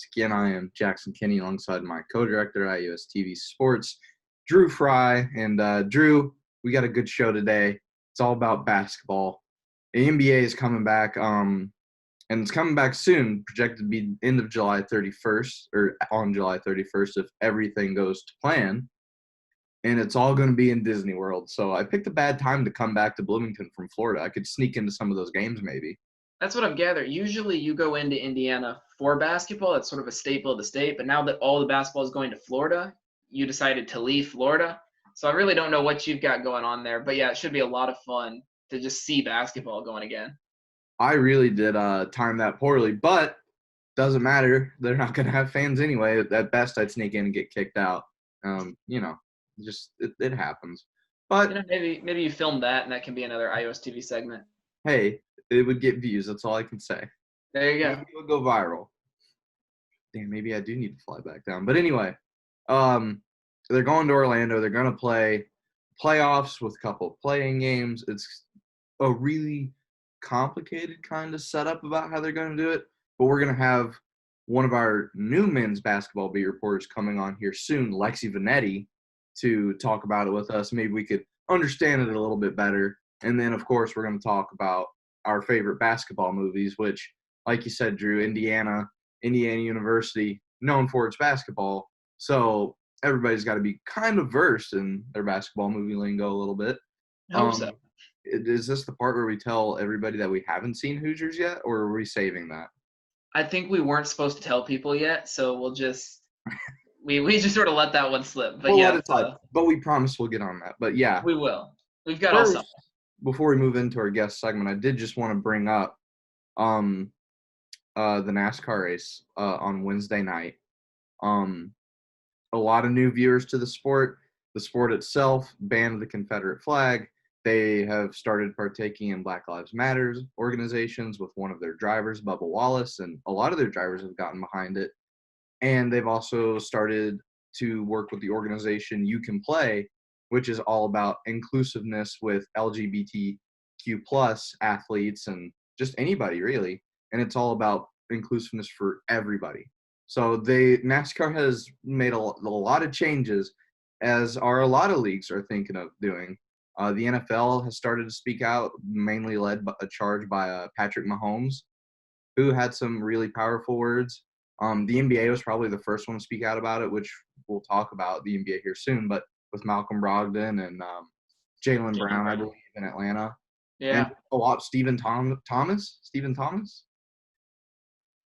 once again, I am Jackson Kinney alongside my co-director at US TV Sports, Drew Fry. And Drew, we got a good show today. It's all about basketball. The NBA is coming back, and it's coming back soon, projected to be end of July 31st, or on July 31st if everything goes to plan. And it's all going to be in Disney World. So I picked a bad time to come back to Bloomington from Florida. I could sneak into some of those games maybe. That's what I've gathered. Usually you go into Indiana for basketball. It's sort of a staple of the state. But now that all the basketball is going to Florida, you decided to leave Florida. So I really don't know what you've got going on there. But, yeah, it should be a lot of fun to just see basketball going again. I really did time that poorly, but doesn't matter. They're not going to have fans anyway. At best, I'd sneak in and get kicked out. Just it happens. But maybe you film that, and that can be another iOS TV segment. Hey, it would get views. That's all I can say. There you go. Maybe it would go viral. Damn, maybe I do need to fly back down. But anyway, they're going to Orlando. They're going to play playoffs with a couple of playing games. It's a really complicated kind of setup about how they're going to do it. But we're going to have one of our new men's basketball beat reporters coming on here soon, Lexi Vennetti, to talk about it with us. Maybe we could understand it a little bit better. And then, of course, we're going to talk about our favorite basketball movies, which, like you said, Drew, Indiana University, known for its basketball. So everybody's got to be kind of versed in their basketball movie lingo a little bit. I hope so. Is this the part where we tell everybody that we haven't seen Hoosiers yet, or are we saving that? I think we weren't supposed to tell people yet, so we'll just we just sort of let that one slip. But but we promise we'll get on that. But yeah, we will. We've got all stuff. Before we move into our guest segment, I did just want to bring up the NASCAR race on Wednesday night. A lot of new viewers to the sport. The sport itself banned the Confederate flag. They have started partaking in Black Lives Matter organizations with one of their drivers, Bubba Wallace, and a lot of their drivers have gotten behind it. And they've also started to work with the organization You Can Play, which is all about inclusiveness with LGBTQ plus athletes and just anybody really. And it's all about inclusiveness for everybody. So NASCAR has made a lot of changes, as are a lot of leagues are thinking of doing. The NFL has started to speak out, mainly led by a charge by Patrick Mahomes, who had some really powerful words. The NBA was probably the first one to speak out about it, which we'll talk about the NBA here soon, but with Malcolm Brogdon and Jaylen Brown, I believe, in Atlanta. Yeah. And a lot, Stephen Thomas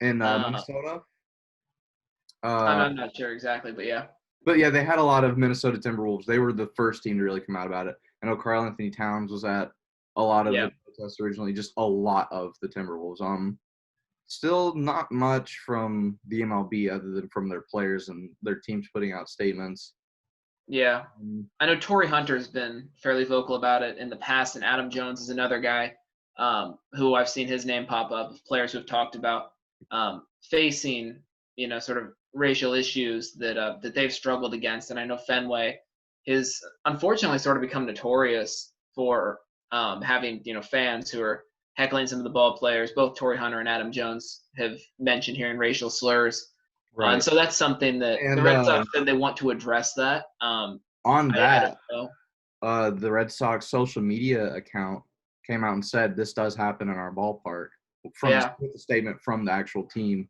in Minnesota. I'm not sure exactly, but yeah. But yeah, they had a lot of Minnesota Timberwolves. They were the first team to really come out about it. I know Karl Anthony Towns was at a lot of the protests originally, just a lot of the Timberwolves. Still not much from the MLB other than from their players and their teams putting out statements. Yeah. I know Torrey Hunter's been fairly vocal about it in the past, and Adam Jones is another guy who I've seen his name pop up, players who have talked about facing, sort of racial issues that they've struggled against. And I know Fenway is unfortunately sort of become notorious for having, fans who are heckling some of the ball players. Both Torrey Hunter and Adam Jones have mentioned hearing racial slurs. Right. And so that's something that the Red Sox said they want to address that. The Red Sox social media account came out and said this does happen in our ballpark with a statement from the actual team.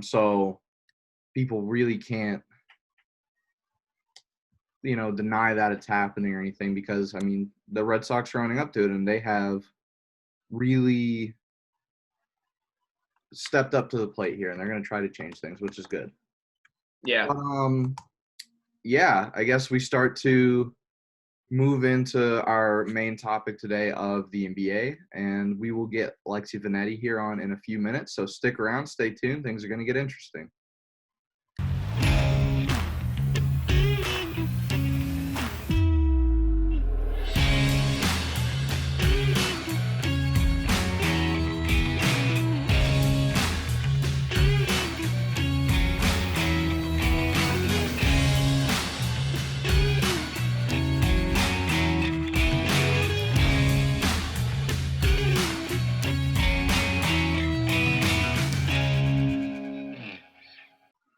So people really can't, deny that it's happening or anything, because, the Red Sox are running up to it, and they have really stepped up to the plate here, and they're going to try to change things, which is good. Yeah. I guess we start to move into our main topic today of the NBA, and we will get Lexi Vennetti here on in a few minutes, so stick around, stay tuned. Things are going to get interesting.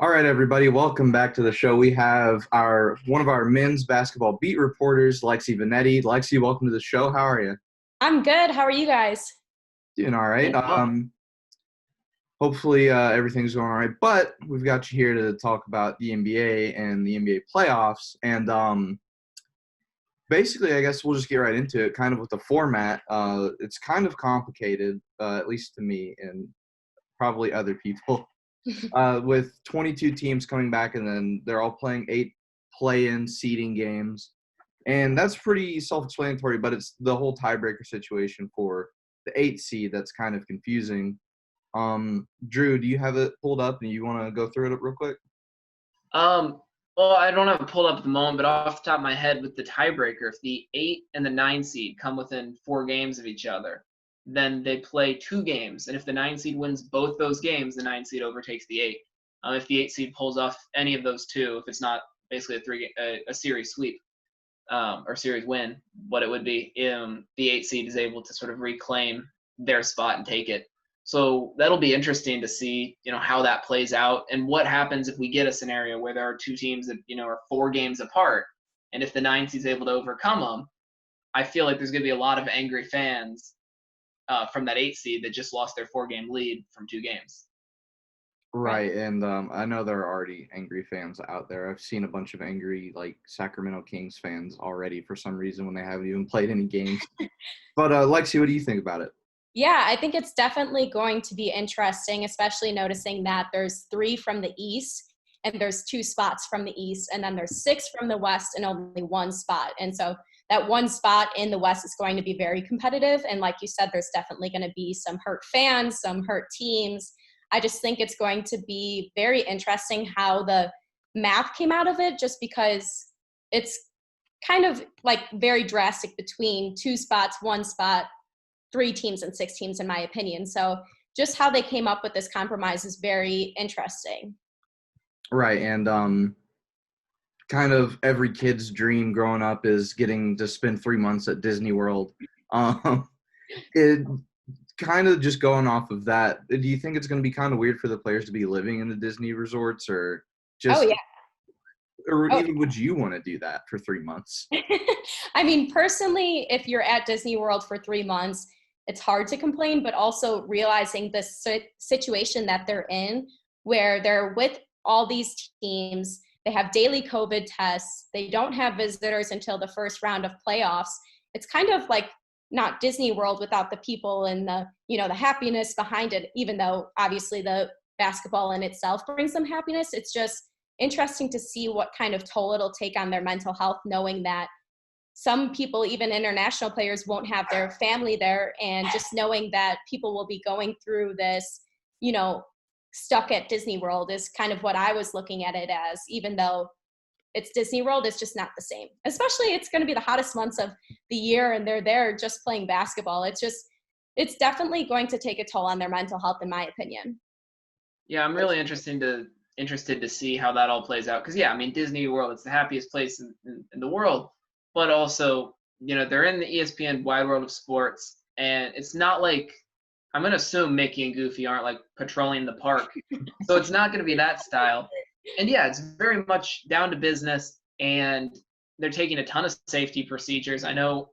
All right, everybody, welcome back to the show. We have one of our men's basketball beat reporters, Lexi Vennetti. Lexi, welcome to the show. How are you? I'm good. How are you guys? Doing all right. Well, Hopefully everything's going all right. But we've got you here to talk about the NBA and the NBA playoffs. And basically, I guess we'll just get right into it. Kind of with the format, it's kind of complicated, at least to me and probably other people. With 22 teams coming back, and then they're all playing 8 play-in seeding games. And that's pretty self-explanatory, but it's the whole tiebreaker situation for the 8 seed that's kind of confusing. Drew, do you have it pulled up and you want to go through it real quick? well, I don't have it pulled up at the moment, but off the top of my head, with the tiebreaker, if the 8 and the 9 seed come within 4 games of each other, then they play 2 games, and if the 9 seed wins both those games, the 9 seed overtakes the 8. If the 8 seed pulls off any of those 2, if it's not basically a series sweep or series win, what it would be, the 8 seed is able to sort of reclaim their spot and take it. So that'll be interesting to see, how that plays out and what happens if we get a scenario where there are 2 teams that, are 4 games apart. And if the 9 seed is able to overcome them, I feel like there's going to be a lot of angry fans from that 8 seed that just lost their 4-game lead from 2 games. Right, and I know there are already angry fans out there. I've seen a bunch of angry, Sacramento Kings fans already for some reason when they haven't even played any games. But Lexi, what do you think about it? Yeah, I think it's definitely going to be interesting, especially noticing that there's 3 from the East and there's 2 spots from the East, and then there's 6 from the West and only 1 spot. And so that 1 spot in the West is going to be very competitive. And like you said, there's definitely going to be some hurt fans, some hurt teams. I just think it's going to be very interesting how the math came out of it, just because it's kind of very drastic between 2 spots, 1 spot, 3 teams and 6 teams, in my opinion. So just how they came up with this compromise is very interesting. Right, and kind of every kid's dream growing up is getting to spend 3 months at Disney World. It kind of just going off of that, do you think it's going to be kind of weird for the players to be living in the Disney resorts, or just, Oh, yeah. or even would you want to do that for 3 months? I mean, personally, if you're at Disney World for 3 months, it's hard to complain, but also realizing the situation that they're in, where they're with all these teams, they have daily COVID tests, they don't have visitors until the first round of playoffs. It's kind of like not Disney World without the people and the happiness behind it, even though obviously the basketball in itself brings them happiness. It's just interesting to see what kind of toll it'll take on their mental health, knowing that some people, even international players, won't have their family there, and just knowing that people will be going through this, stuck at Disney World is kind of what I was looking at it as. Even though it's Disney World, it's just not the same. Especially it's going to be the hottest months of the year, and they're there just playing basketball. It's definitely going to take a toll on their mental health, in my opinion. Yeah, I'm really interested to see how that all plays out. Because, Disney World, it's the happiest place in the world. But also, they're in the ESPN wide world of sports, and it's not like, I'm going to assume Mickey and Goofy aren't patrolling the park. So it's not going to be that style. And yeah, it's very much down to business, and they're taking a ton of safety procedures. I know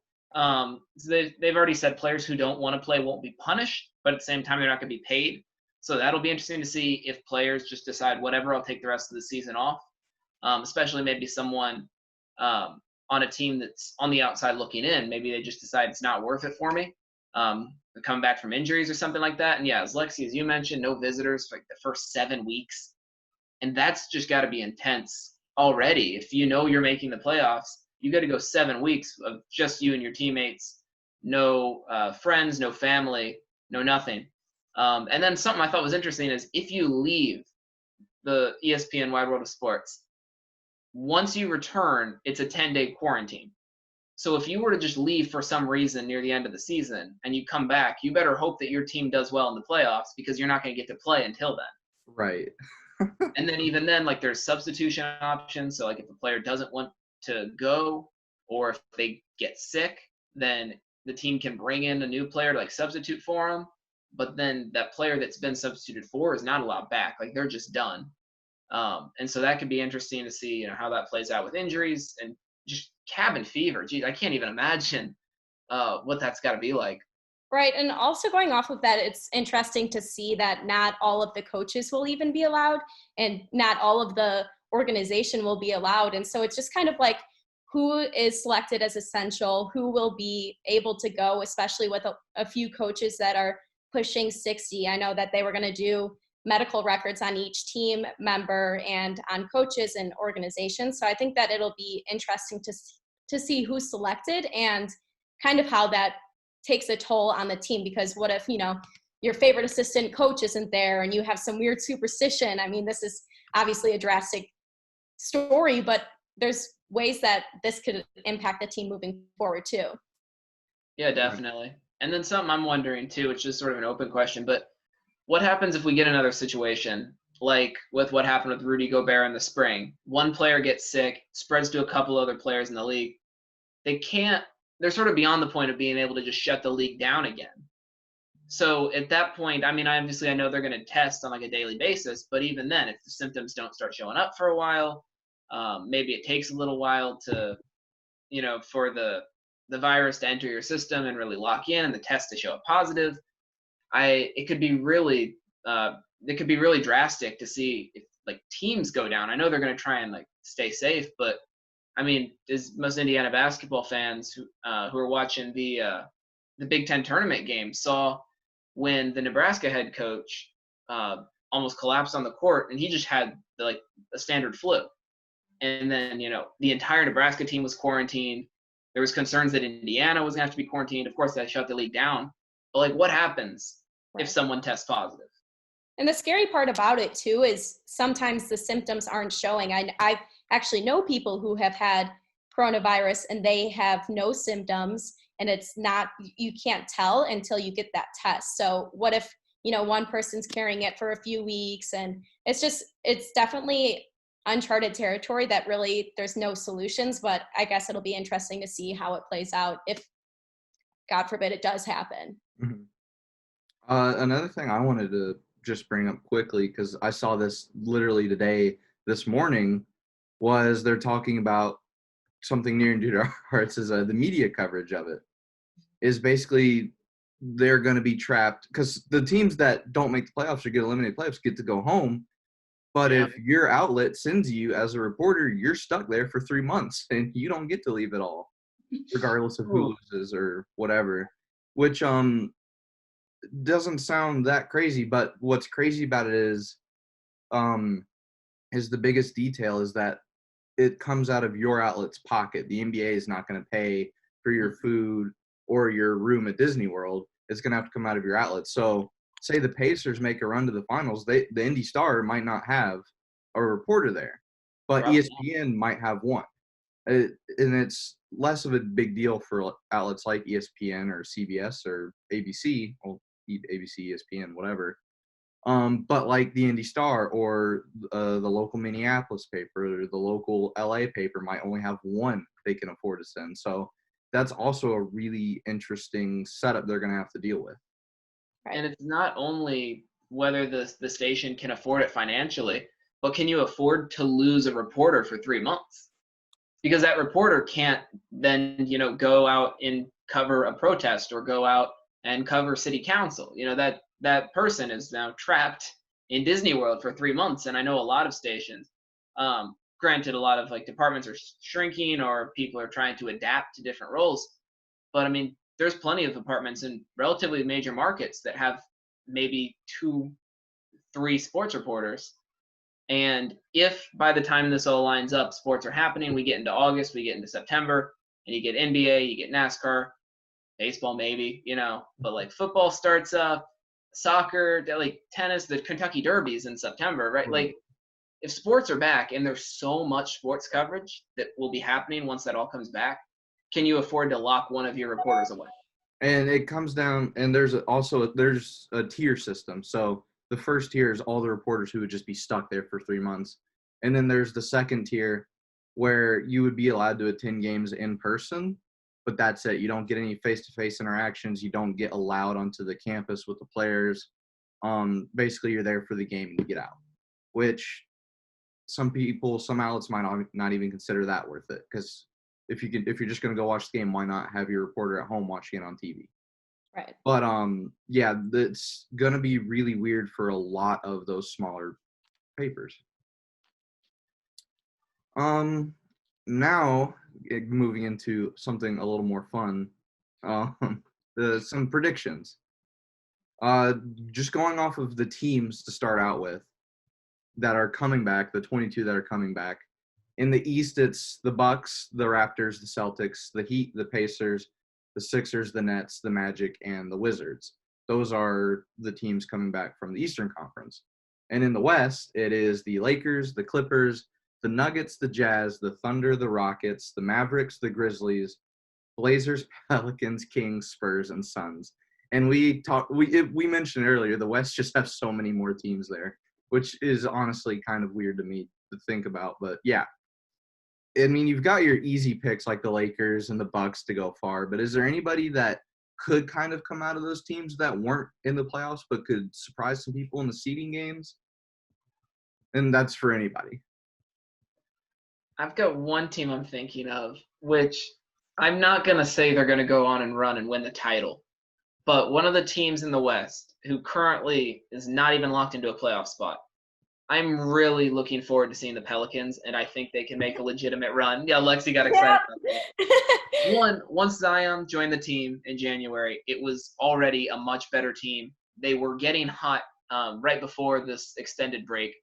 they've already said players who don't want to play won't be punished, but at the same time, they're not going to be paid. So that'll be interesting to see if players just decide, whatever, I'll take the rest of the season off, especially maybe someone on a team that's on the outside looking in. Maybe they just decide it's not worth it for me. Coming back from injuries or something like that. And yeah, as Lexi, as you mentioned, no visitors for the first 7 weeks. And that's just got to be intense already. If you're making the playoffs, you got to go 7 weeks of just you and your teammates, no friends, no family, no nothing. And then something I thought was interesting is if you leave the ESPN Wide World of Sports, once you return, it's a 10-day quarantine. So if you were to just leave for some reason near the end of the season and you come back, you better hope that your team does well in the playoffs, because you're not going to get to play until then. Right. And then even then, there's substitution options. So if a player doesn't want to go, or if they get sick, then the team can bring in a new player to substitute for them. But then that player that's been substituted for is not allowed back. They're just done. And so that could be interesting to see, how that plays out with injuries and just cabin fever. Geez, I can't even imagine what that's got to be like. Right. And also going off of that, it's interesting to see that not all of the coaches will even be allowed and not all of the organization will be allowed. And so it's just kind of like who is selected as essential, who will be able to go, especially with a few coaches that are pushing 60. I know that they were going to do medical records on each team member and on coaches and organizations. So I think that it'll be interesting to see who's selected and kind of how that takes a toll on the team, because what if, your favorite assistant coach isn't there and you have some weird superstition? I mean, this is obviously a drastic story, but there's ways that this could impact the team moving forward too. Yeah, definitely. And then something I'm wondering too, which is sort of an open question, but what happens if we get another situation like with what happened with Rudy Gobert in the spring? One player gets sick, spreads to a couple other players in the league. They're sort of beyond the point of being able to just shut the league down again. So at that point, I mean, obviously I know they're going to test on like a daily basis, but even then, if the symptoms don't start showing up for a while, maybe it takes a little while to, for the virus to enter your system and really lock in and the test to show up positive. It could be really drastic to see if like teams go down. I know they're going to try and like stay safe, but I mean, as most Indiana basketball fans who are watching the Big Ten tournament game saw when the Nebraska head coach almost collapsed on the court, and he just had a standard flu, and then the entire Nebraska team was quarantined. There was concerns that Indiana was going to have to be quarantined. Of course, that shut the league down. But what happens if someone tests positive? And the scary part about it too is sometimes the symptoms aren't showing. I actually know people who have had coronavirus and they have no symptoms, and it's not, you can't tell until you get that test. So what if, one person's carrying it for a few weeks, and it's definitely uncharted territory that really there's no solutions, but I guess it'll be interesting to see how it plays out if, God forbid, it does happen. Mm-hmm. Another thing I wanted to just bring up quickly, because I saw this literally this morning, was they're talking about something near and dear to our hearts is the media coverage of it. Is basically they're going to be trapped because the teams that don't make the playoffs or get eliminated playoffs get to go home. But if your outlet sends you as a reporter, you're stuck there for 3 months and you don't get to leave at all, regardless of who loses or whatever, which doesn't sound that crazy. But what's crazy about it is the biggest detail is that it comes out of your outlet's pocket. The NBA is not going to pay for your food or your room at Disney World. It's going to have to come out of your outlet. So say the Pacers make a run to the finals, the Indy Star might not have a reporter there, but ESPN might have one. And it's less of a big deal for outlets like ESPN or CBS or ABC, well, ABC, ESPN, whatever. But like the Indy Star or the local Minneapolis paper or the local LA paper might only have one they can afford to send. So that's also a really interesting setup they're going to have to deal with. And it's not only whether the station can afford it financially, but can you afford to lose a reporter for 3 months? Because that reporter can't then, go out and cover a protest or go out and cover city council. That person is now trapped in Disney World for 3 months. And I know a lot of stations, granted, a lot of departments are shrinking or people are trying to adapt to different roles. But I mean, there's plenty of departments in relatively major markets that have maybe 2-3 sports reporters. And if by the time this all lines up, sports are happening, we get into August, we get into September, and you get NBA, you get NASCAR, baseball maybe, but football starts up, soccer, tennis, the Kentucky Derbies in September, right? Right. If sports are back and there's so much sports coverage that will be happening once that all comes back, can you afford to lock one of your reporters away? And it comes down, and there's a tier system. So the first tier is all the reporters who would just be stuck there for 3 months. And then there's the second tier where you would be allowed to attend games in person, but that's it. You don't get any face-to-face interactions. You don't get allowed onto the campus with the players. Basically, you're there for the game and you get out, which some outlets might not even consider that worth it, because if you're just going to go watch the game, why not have your reporter at home watching it on TV? Right. But yeah, it's going to be really weird for a lot of those smaller papers. Now moving into something a little more fun, some predictions. Just going off of the teams to start out with that are coming back, the 22 that are coming back. In the East, it's the Bucks, the Raptors, the Celtics, the Heat, the Pacers, the Sixers, the Nets, the Magic, and the Wizards. Those are the teams coming back from the Eastern Conference. And in the West, it is the Lakers, the Clippers, the Nuggets, the Jazz, the Thunder, the Rockets, the Mavericks, the Grizzlies, Blazers, Pelicans, Kings, Spurs, and Suns. And we mentioned earlier, the West just has so many more teams there, which is honestly kind of weird to me to think about. But yeah, I mean, you've got your easy picks like the Lakers and the Bucks to go far, but is there anybody that could kind of come out of those teams that weren't in the playoffs but could surprise some people in the seeding games? And that's for anybody. I've got one team I'm thinking of, which I'm not going to say they're going to go on and run and win the title, but one of the teams in the West who currently is not even locked into a playoff spot. I'm really looking forward to seeing the Pelicans, and I think they can make a legitimate run. Yeah, Lexi got excited about that. Once Zion joined the team in January, it was already a much better team. They were getting hot right before this extended break.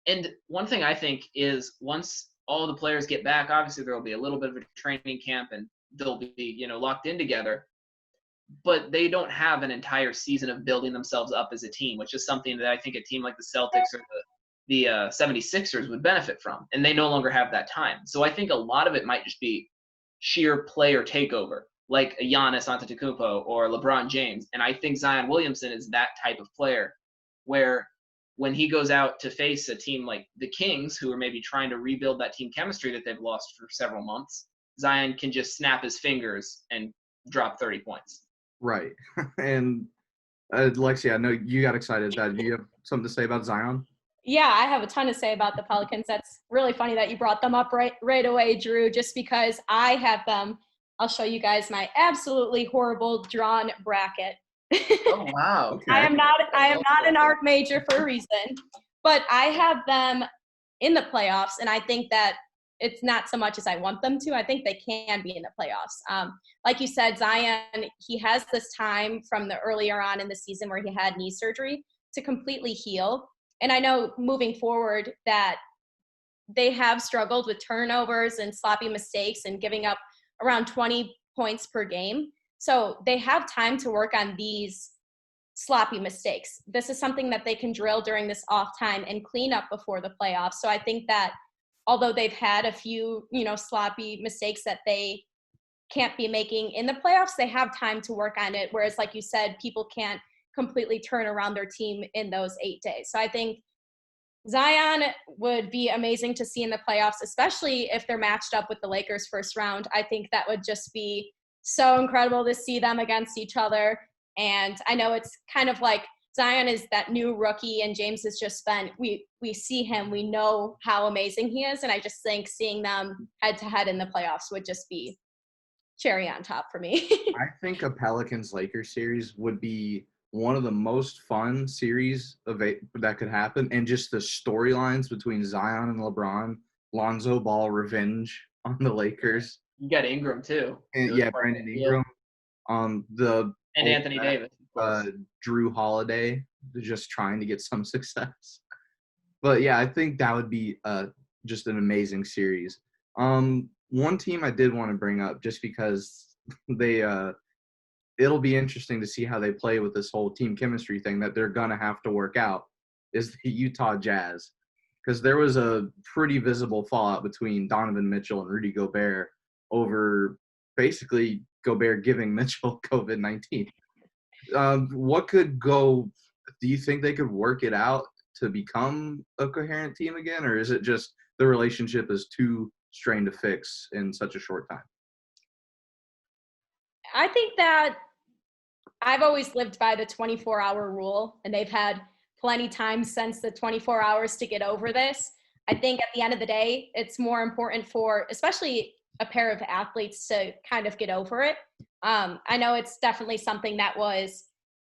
And one thing I think is once all the players get back, obviously there will be a little bit of a training camp, and they'll be locked in together. But they don't have an entire season of building themselves up as a team, which is something that I think a team like the Celtics or the 76ers would benefit from, and they no longer have that time. So I think a lot of it might just be sheer player takeover, like a Giannis Antetokounmpo or LeBron James. And I think Zion Williamson is that type of player where when he goes out to face a team like the Kings, who are maybe trying to rebuild that team chemistry that they've lost for several months, Zion can just snap his fingers and drop 30 points. Right. And Lexi, I know you got excited. Do you have something to say about Zion? Yeah, I have a ton to say about the Pelicans. That's really funny that you brought them up right away, Drew, just because I have them. I'll show you guys my absolutely horrible drawn bracket. Oh, wow. Okay. I am not an art major for a reason, but I have them in the playoffs, and I think that it's not so much as I want them to. I think they can be in the playoffs. Like you said, Zion, he has this time from the earlier on in the season where he had knee surgery to completely heal. And I know moving forward that they have struggled with turnovers and sloppy mistakes and giving up around 20 points per game. So they have time to work on these sloppy mistakes. This is something that they can drill during this off time and clean up before the playoffs. So I think that although they've had a few, sloppy mistakes that they can't be making in the playoffs, they have time to work on it. Whereas, like you said, people can't completely turn around their team in those 8 days. So I think Zion would be amazing to see in the playoffs, especially if they're matched up with the Lakers first round. I think that would just be so incredible to see them against each other. And I know it's kind of like Zion is that new rookie and James has just been, we see him, we know how amazing he is. And I just think seeing them head to head in the playoffs would just be cherry on top for me. I think a Pelicans-Lakers series would be one of the most fun series that could happen, and just the storylines between Zion and LeBron, Lonzo Ball revenge on the Lakers. You got Ingram too. And, yeah, Brandon Ingram. And Anthony Davis. Drew Holiday, just trying to get some success. But yeah, I think that would be just an amazing series. One team I did want to bring up just because it'll be interesting to see how they play with this whole team chemistry thing that they're going to have to work out is the Utah Jazz, because there was a pretty visible fallout between Donovan Mitchell and Rudy Gobert over basically Gobert giving Mitchell COVID-19. What could go – do you think they could work it out to become a coherent team again, or is it just the relationship is too strained to fix in such a short time? I think that I've always lived by the 24-hour rule, and they've had plenty time since the 24 hours to get over this. I think at the end of the day, it's more important for especially a pair of athletes to kind of get over it. I know it's definitely something that was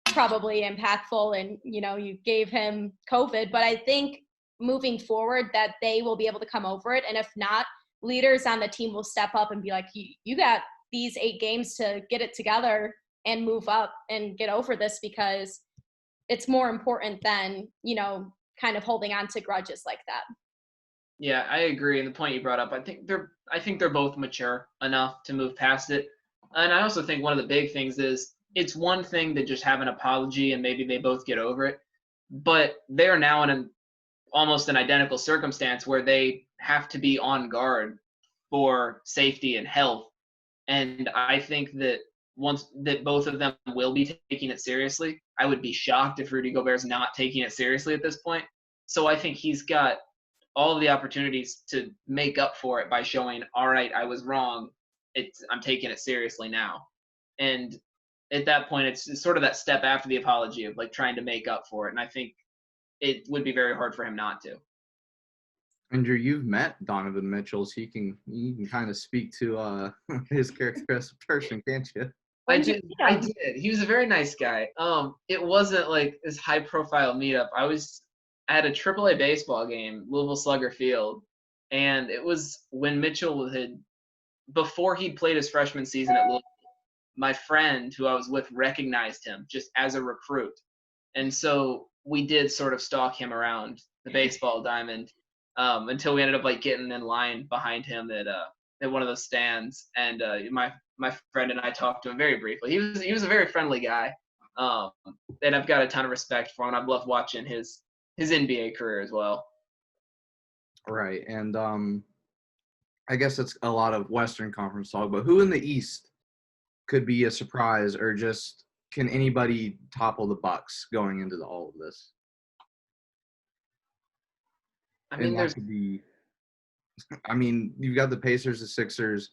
probably impactful and, you gave him COVID, but I think moving forward that they will be able to come over it. And if not, leaders on the team will step up and be like, you got these 8 games to get it together and move up and get over this, because it's more important than, kind of holding on to grudges like that. Yeah, I agree. And the point you brought up, I think they're both mature enough to move past it. And I also think one of the big things is it's one thing to just have an apology and maybe they both get over it, but they're now in almost an identical circumstance where they have to be on guard for safety and health. And I think that once that both of them will be taking it seriously, I would be shocked if Rudy Gobert's not taking it seriously at this point. So I think he's got all of the opportunities to make up for it by showing, all right, I was wrong. I'm taking it seriously now. And at that point, it's sort of that step after the apology of like trying to make up for it. And I think it would be very hard for him not to. Andrew, you've met Donovan Mitchell, so you can kind of speak to his character as a person, can't you? I did. He was a very nice guy. It wasn't like this high profile meetup. I had a AAA baseball game, Louisville Slugger Field, and it was when Mitchell before he'd played his freshman season at Louisville, my friend who I was with recognized him just as a recruit. And so we did sort of stalk him around the baseball diamond until we ended up like getting in line behind him at one of those stands. And my friend and I talked to him very briefly. He was a very friendly guy. And I've got a ton of respect for him. I've loved watching his NBA career as well. Right. And I guess it's a lot of Western Conference talk, but who in the East could be a surprise, or just can anybody topple the Bucks going into all of this? You've got the Pacers, the Sixers,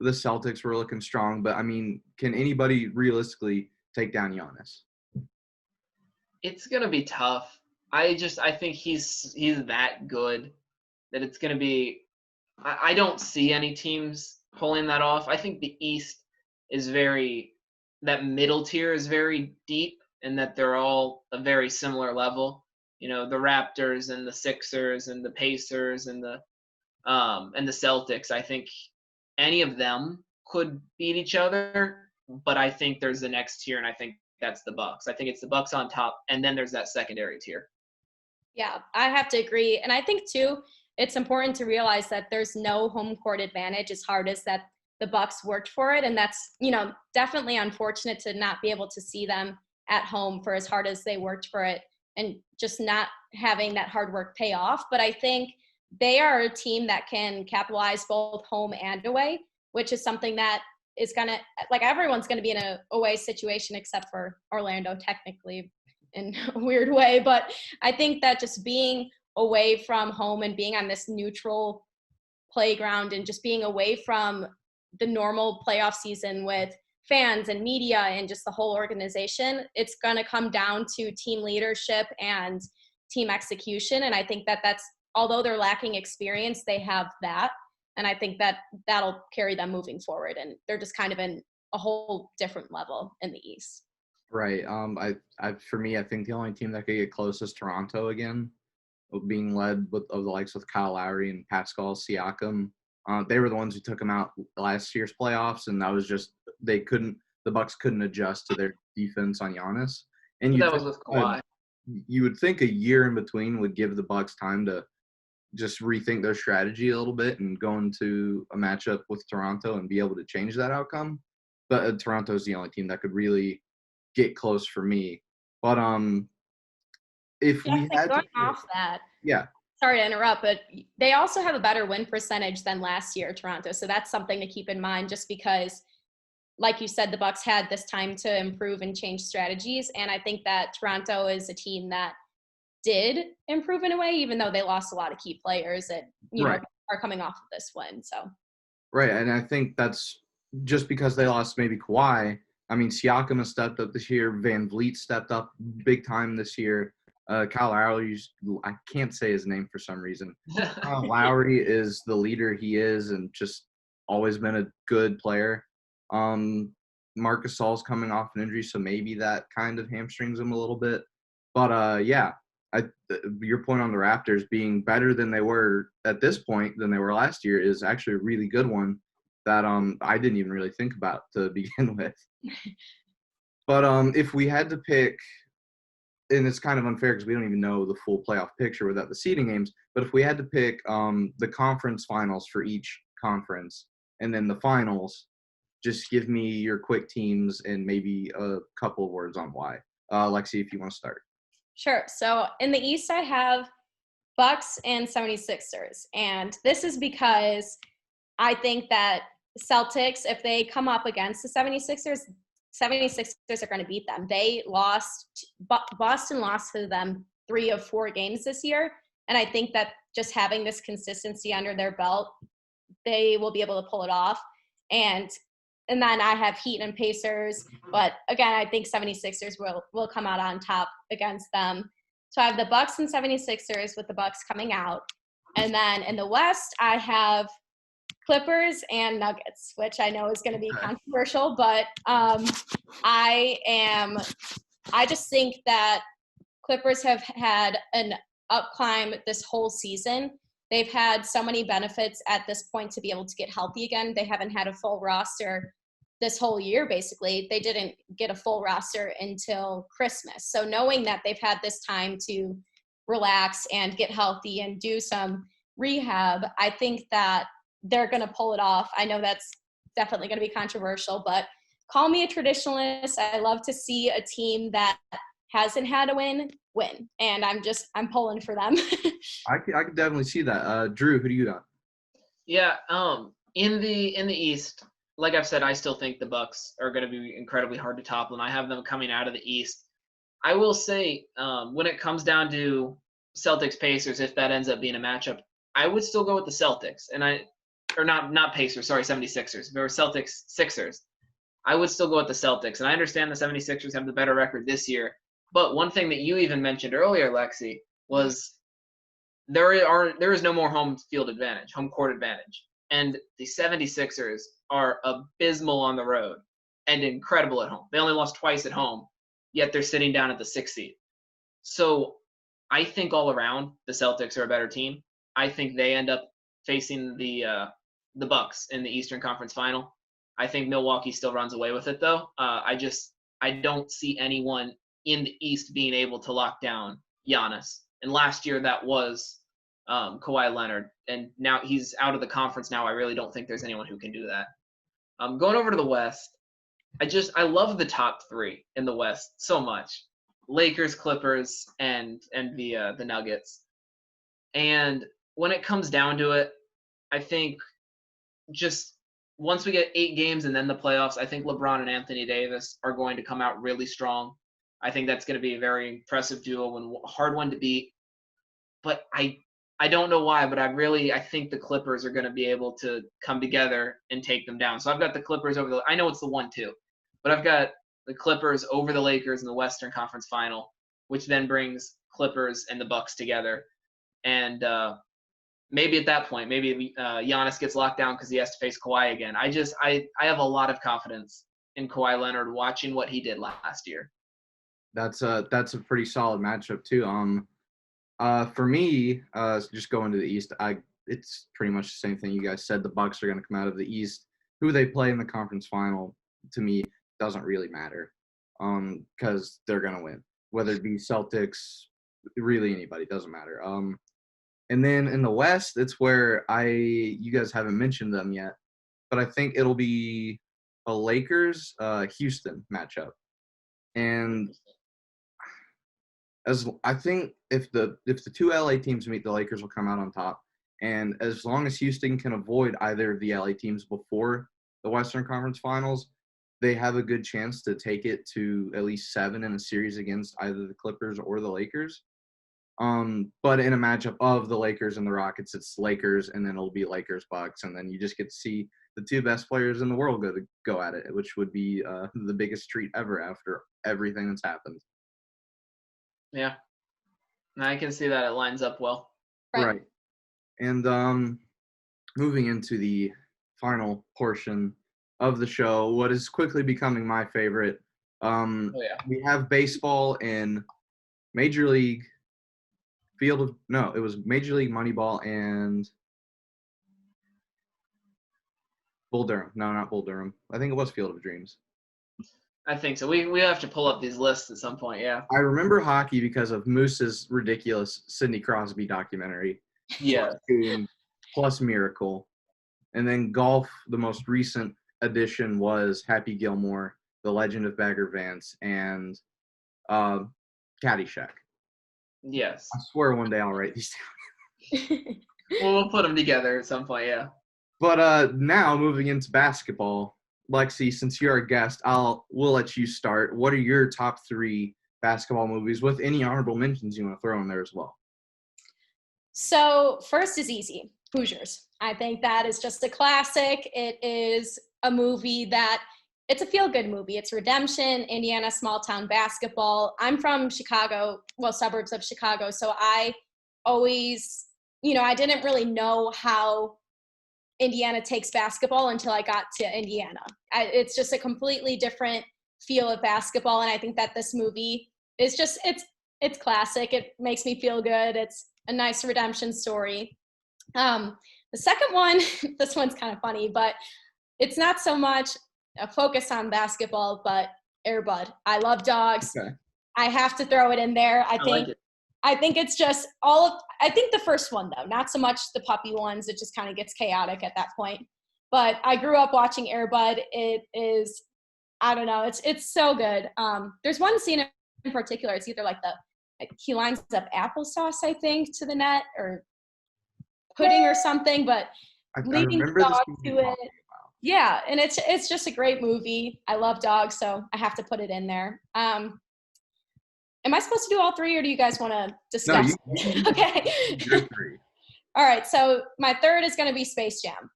the Celtics were looking strong, but can anybody realistically take down Giannis? It's gonna be tough. I think he's that good that it's gonna be. I don't see any teams pulling that off. I think the East is that middle tier is very deep, and that they're all a very similar level. The Raptors and the Sixers and the Pacers and the Celtics. I think any of them could beat each other, but I think there's the next tier, and I think that's the Bucks. I think it's the Bucks on top, and then there's that secondary tier. Yeah, I have to agree. And I think too, it's important to realize that there's no home court advantage as hard as that the Bucks worked for it. And that's, definitely unfortunate to not be able to see them at home for as hard as they worked for it and just not having that hard work pay off. But I think they are a team that can capitalize both home and away, which is something that is going to, like, everyone's going to be in a away situation except for Orlando, technically, in a weird way. But I think that just being away from home and being on this neutral playground and just being away from the normal playoff season with fans and media and just the whole organization, it's going to come down to team leadership and team execution. And I think that that's, although they're lacking experience, they have that. And I think that that'll carry them moving forward. And they're just kind of in a whole different level in the East. Right. For me, I think the only team that could get close is Toronto again, being led of the likes with Kyle Lowry and Pascal Siakam. They were the ones who took them out last year's playoffs, and that was just the Bucks couldn't adjust to their defense on Giannis. And that was with Kawhi. You would think a year in between would give the Bucks time to just rethink their strategy a little bit and go into a matchup with Toronto and be able to change that outcome. But Toronto's the only team that could really get close for me. But if we had going off that, yeah. Sorry to interrupt, but they also have a better win percentage than last year, Toronto. So that's something to keep in mind, just because, like you said, the Bucks had this time to improve and change strategies. And I think that Toronto is a team that did improve in a way, even though they lost a lot of key players that, are coming off of this win. So. Right. And I think that's just because they lost maybe Kawhi. Siakam has stepped up this year. Van Vliet stepped up big time this year. Kyle Lowry, I can't say his name for some reason. Kyle Lowry is the leader he is and just always been a good player. Marc Gasol's coming off an injury, so maybe that kind of hamstrings him a little bit. But, yeah, your point on the Raptors being better than they were at this point than they were last year is actually a really good one that I didn't even really think about to begin with. But if we had to pick – and it's kind of unfair because we don't even know the full playoff picture without the seeding games. But if we had to pick the conference finals for each conference and then the finals, just give me your quick teams and maybe a couple of words on why. Lexi, if you want to start. Sure. So in the East, I have Bucks and 76ers. And this is because I think that Celtics, if they come up against the 76ers are going to beat them. Boston lost to them 3 of 4 games this year. And I think that just having this consistency under their belt, they will be able to pull it off. And then I have Heat and Pacers. But again, I think 76ers will come out on top against them. So I have the Bucks and 76ers with the Bucks coming out. And then in the West, I have Clippers and Nuggets, which I know is going to be controversial, but I just think that Clippers have had an up climb this whole season. They've had so many benefits at this point to be able to get healthy again. They haven't had a full roster this whole year, basically. They didn't get a full roster until Christmas. So knowing that they've had this time to relax and get healthy and do some rehab, I think that they're going to pull it off. I know that's definitely going to be controversial, but call me a traditionalist. I love to see a team that hasn't had a win. And I'm pulling for them. I could definitely see that. Drew, who do you got? Yeah. In the East, like I've said, I still think the Bucks are going to be incredibly hard to topple, and I have them coming out of the East. I will say, when it comes down to Celtics Pacers, if that ends up being a matchup, I would still go with the Celtics, not Pacers, sorry, 76ers. There were Celtics Sixers. I would still go with the Celtics, and I understand the 76ers have the better record this year. But one thing that you even mentioned earlier, Lexi, was there is no more home court advantage. And the 76ers are abysmal on the road and incredible at home. They only lost twice at home, yet they're sitting down at the 6th seed. So I think all around the Celtics are a better team. I think they end up facing the Bucks in the Eastern Conference Final. I think Milwaukee still runs away with it, though. I don't see anyone in the East being able to lock down Giannis. And last year that was Kawhi Leonard, and now he's out of the conference now. I really don't think there's anyone who can do that. Going over to the West, I love the top 3 in the West so much: Lakers, Clippers, and the Nuggets. And when it comes down to it, I think just once we get 8 games and then the playoffs, I think LeBron and Anthony Davis are going to come out really strong. I think that's going to be a very impressive duo and a hard one to beat. But I don't know why, but I think the Clippers are going to be able to come together and take them down. So I've got the Clippers I know it's the 1-2, but I've got the Clippers over the Lakers in the Western Conference Final, which then brings Clippers and the Bucks together. And maybe at that point, maybe Giannis gets locked down because he has to face Kawhi again. I have a lot of confidence in Kawhi Leonard watching what he did last year. That's a pretty solid matchup too. For me, just going to the East, it's pretty much the same thing you guys said. The Bucks are going to come out of the East. Who they play in the conference final, to me, doesn't really matter, because they're going to win. Whether it be Celtics, really anybody, doesn't matter. And then in the West, it's where you guys haven't mentioned them yet, but I think it'll be a Lakers Houston matchup. And I think if the 2 LA teams meet, the Lakers will come out on top. And as long as Houston can avoid either of the LA teams before the Western Conference Finals, they have a good chance to take it to at least 7 in a series against either the Clippers or the Lakers. But in a matchup of the Lakers and the Rockets, it's Lakers, and then it'll be Lakers Bucks, and then you just get to see the 2 best players in the world go at it, which would be the biggest treat ever after everything that's happened. Yeah, I can see that it lines up well. Right. And moving into the final portion of the show, what is quickly becoming my favorite. Oh yeah. We have baseball in Major League it was Major League Moneyball and Bull Durham. No, not Bull Durham. I think it was Field of Dreams. I think so. We have to pull up these lists at some point, yeah. I remember hockey because of Moose's ridiculous Sidney Crosby documentary. Yeah. Plus Miracle. And then golf, the most recent addition was Happy Gilmore, The Legend of Bagger Vance, and Caddyshack. Yes. I swear one day I'll write these down. Well, we'll put them together at some point, yeah. But now moving into basketball, Lexi, since you're a guest, we'll let you start. What are your top 3 basketball movies with any honorable mentions you want to throw in there as well? So first is easy, Hoosiers. I think that is just a classic. It is a movie that it's a feel-good movie. It's redemption, Indiana small town basketball. I'm from Chicago, suburbs of Chicago. So I always, I didn't really know how Indiana takes basketball until I got to Indiana. It's just a completely different feel of basketball. And I think that this movie is just, it's classic. It makes me feel good. It's a nice redemption story. The second one, this one's kind of funny, but it's not so much a focus on basketball, but Air Bud. I love dogs. Okay. I have to throw it in there. I think it's just I think the first one though, not so much the puppy ones. It just kind of gets chaotic at that point. But I grew up watching Air Bud. It is, I don't know, it's so good. There's one scene in particular. It's either like he lines up applesauce, I think, to the net or pudding or something, but leading the dog to it. Yeah, and it's just a great movie. I love dogs, so I have to put it in there. Am I supposed to do all 3, or do you guys want to discuss? No, okay. Your 3. All right, so my third is going to be Space Jam.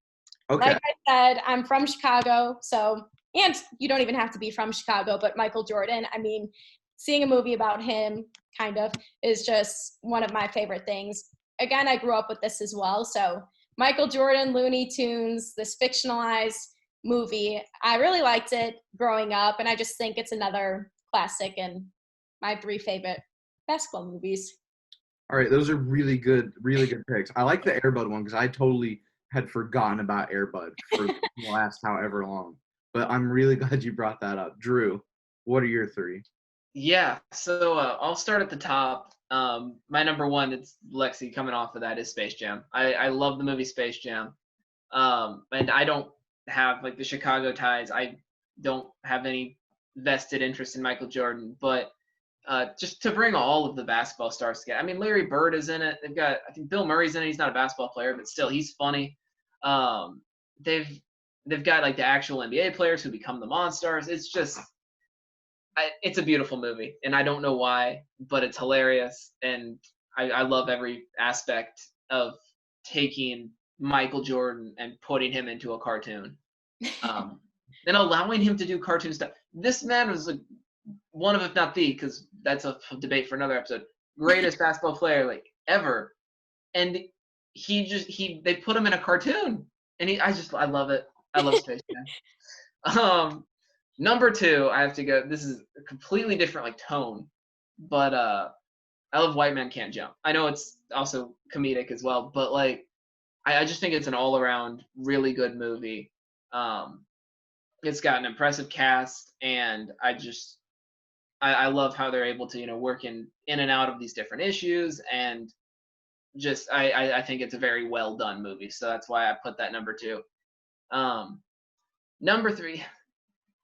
Okay. Like I said, I'm from Chicago, and you don't even have to be from Chicago, but Michael Jordan, I mean, seeing a movie about him kind of is just one of my favorite things. Again, I grew up with this as well, so Michael Jordan, Looney Tunes, this fictionalized movie. I really liked it growing up, and I just think it's another classic and my 3 favorite basketball movies. All right, those are really good picks. I like the Air Bud one because I totally had forgotten about Air Bud for the last however long. But I'm really glad you brought that up. Drew, what are your 3? Yeah, so I'll start at the top. My number 1, it's Lexi coming off of that, is Space Jam. I love the movie Space Jam. And I don't have like the Chicago ties. I don't have any vested interest in Michael Jordan, but just to bring all of the basketball stars together. I mean, Larry Bird is in it. They've got, I think Bill Murray's in it. He's not a basketball player, but still, he's funny. They've got like the actual NBA players who become the Monstars. It's just, it's a beautiful movie, and I don't know why, but it's hilarious, and I love every aspect of taking Michael Jordan and putting him into a cartoon, and allowing him to do cartoon stuff. This man was like one of, if not the, because that's a debate for another episode, greatest basketball player like ever, and they put him in a cartoon, and I love it. I love Space Jam. Number 2, I have to go. This is a completely different like tone, but I love White Man Can't Jump. I know it's also comedic as well, but like I just think it's an all-around really good movie. It's got an impressive cast, and I love how they're able to work in and out of these different issues, and just I think it's a very well done movie. So that's why I put that number 2.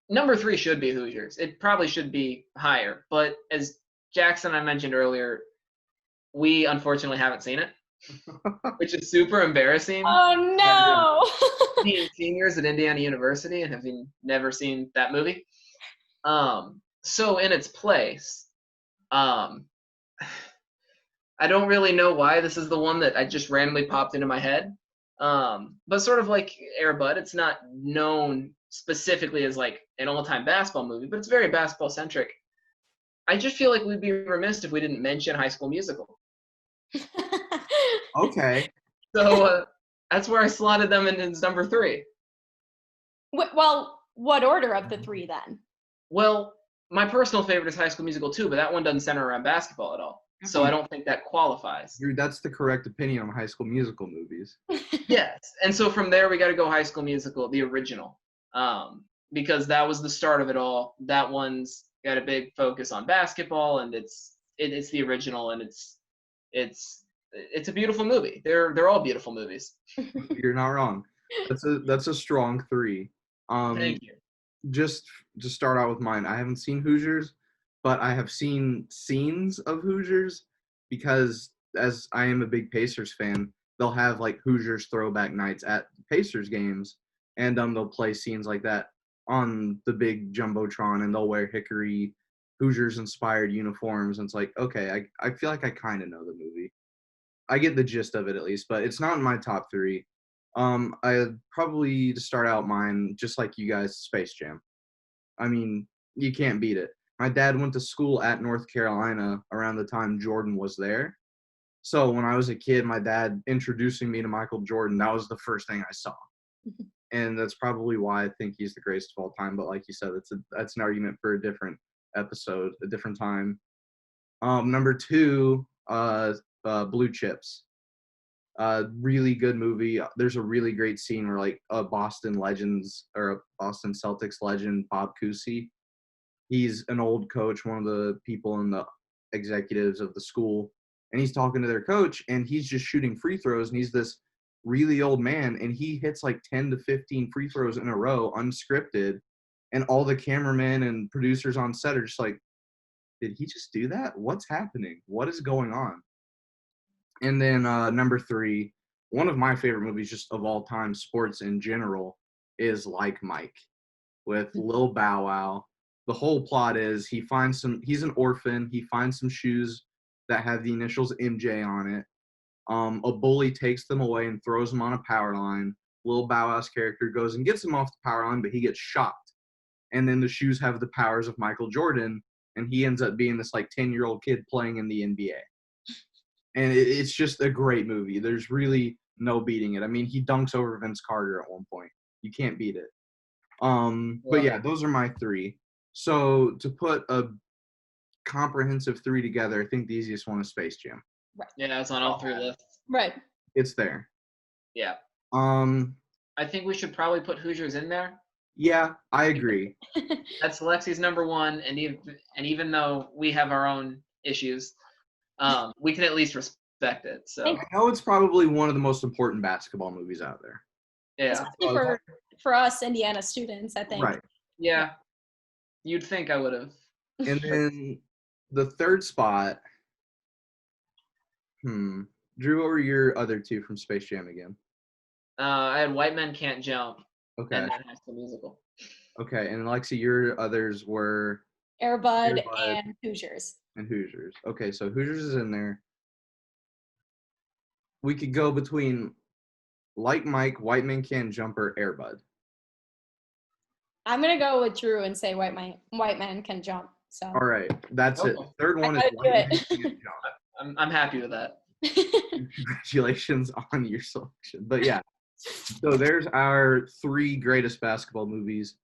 Number 3 should be Hoosiers. It probably should be higher, but as Jackson and I mentioned earlier, we unfortunately haven't seen it, which is super embarrassing. Oh no! Being seniors at Indiana University and having never seen that movie. So in its place, I don't really know why this is the one that I just randomly popped into my head. But sort of like Air Bud, it's not known specifically as like an all-time basketball movie, but it's very basketball centric. I just feel like we'd be remiss if we didn't mention High School Musical. Okay. So that's where I slotted them in as number 3. Well, what order of the 3 then? Well, my personal favorite is High School Musical 2, but that one doesn't center around basketball at all. So I don't think that qualifies. Drew, that's the correct opinion on High School Musical movies. Yes. And so from there, we got to go High School Musical, the original, because that was the start of it all. That one's got a big focus on basketball, and it's the original, and it's a beautiful movie. They're all beautiful movies. You're not wrong. That's a strong 3. Thank you. Just to start out with mine, I haven't seen Hoosiers, but I have seen scenes of Hoosiers because as I am a big Pacers fan, they'll have like Hoosiers throwback nights at Pacers games, and they'll play scenes like that on the big Jumbotron, and they'll wear Hickory Hoosiers inspired uniforms, and it's like, okay, I feel like I kind of know the movie. I get the gist of it at least, but it's not in my top 3. I probably, to start out mine, just like you guys, Space Jam. I mean, you can't beat it. My dad went to school at North Carolina around the time Jordan was there. So when I was a kid, my dad introducing me to Michael Jordan, that was the first thing I saw. And that's probably why I think he's the greatest of all time. But like you said, that's an argument for a different episode, a different time. Number 2, Blue Chips. Really good movie. There's a really great scene where like a Boston Celtics legend, Bob Cousy, he's an old coach, one of the people in the executives of the school, and he's talking to their coach, and he's just shooting free throws, and he's this really old man, and he hits like 10 to 15 free throws in a row, unscripted, and all the cameramen and producers on set are just like, did he just do that? What's happening? What is going on? And then number 3, one of my favorite movies just of all time, sports in general, is Like Mike with Lil Bow Wow. The whole plot is he's an orphan. He finds some shoes that have the initials MJ on it. A bully takes them away and throws them on a power line. Lil Bow Wow's character goes and gets him off the power line, but he gets shot. And then the shoes have the powers of Michael Jordan, and he ends up being this like 10-year-old kid playing in the NBA. And it's just a great movie. There's really no beating it. I mean, he dunks over Vince Carter at one point. You can't beat it. But yeah, those are my 3. So to put a comprehensive 3 together, I think the easiest one is Space Jam. Right. Yeah, it's on all 3 lists. Right. It's there. Yeah. I think we should probably put Hoosiers in there. Yeah, I agree. That's Lexi's number 1, and even though we have our own issues, we can at least respect it. So I know it's probably one of the most important basketball movies out there. Yeah. Especially for us Indiana students, I think. Right. Yeah. You'd think I would have. And then the 3rd spot. Drew, what were your other 2 from Space Jam again? I had White Men Can't Jump. Okay. And then High School Musical. Okay, and Lexi, your others were Air Bud and Hoosiers. And Hoosiers. Okay, so Hoosiers is in there. We could go between Like Mike, White Men Can't Jump, or Air Bud. I'm gonna go with Drew and say White Man Can Jump. So. All right, that's it. The 3rd one is White Men Can't Jump. I'm happy with that. Congratulations on your selection. But yeah, so there's our 3 greatest basketball movies.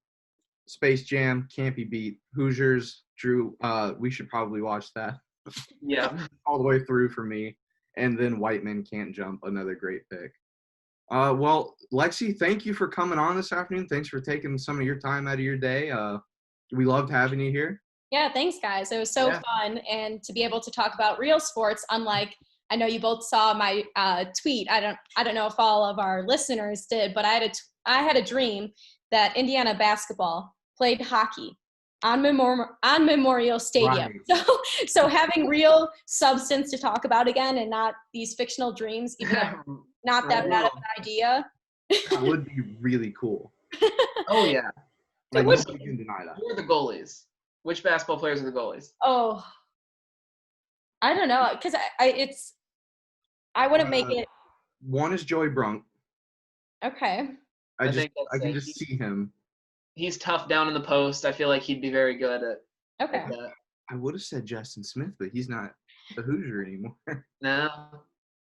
Space Jam, can't be beat. Hoosiers, Drew, we should probably watch that. Yeah. All the way through for me. And then White Men Can't Jump, another great pick. Well, Lexi, thank you for coming on this afternoon. Thanks for taking some of your time out of your day. We loved having you here. Yeah, thanks, guys. It was so fun. And to be able to talk about real sports, unlike, I know you both saw my tweet. I don't know if all of our listeners did, but I had a dream that Indiana basketball played hockey on Memorial Stadium. Right. So having real substance to talk about again, and not these fictional dreams, even though not that bad of an idea. That would be really cool. Oh yeah. Like, nobody can deny that. Who are the goalies? Which basketball players are the goalies? Oh, I don't know, because I wouldn't make it. One is Joey Brunk. Okay. I can just see him. He's tough down in the post. I feel like he'd be very good at. Okay. At that. I would have said Justin Smith, but he's not the Hoosier anymore. No.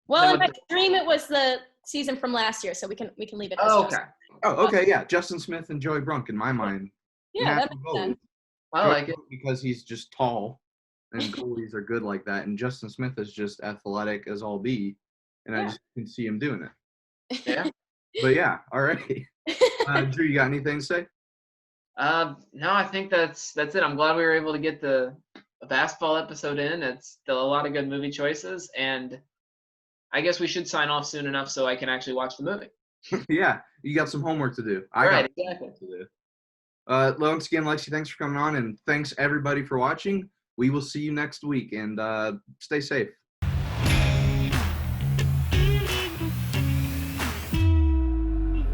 Well, in my dream, it was the season from last year, so we can leave it. As Oh, okay. Oh, okay, yeah. Justin Smith and Joey Brunk in my mind. Yeah, that makes sense. I like it because he's just tall, and goalies are good like that. And Justin Smith is just athletic as all be, and I just can see him doing it. Yeah. But yeah, all right. Drew, you got anything to say? No, I think that's it. I'm glad we were able to get the basketball episode in. It's still a lot of good movie choices, and I guess we should sign off soon enough so I can actually watch the movie. Yeah, you got some homework to do. Exactly. To do. Once again, Lexi, thanks for coming on, and thanks everybody for watching. We will see you next week, and stay safe.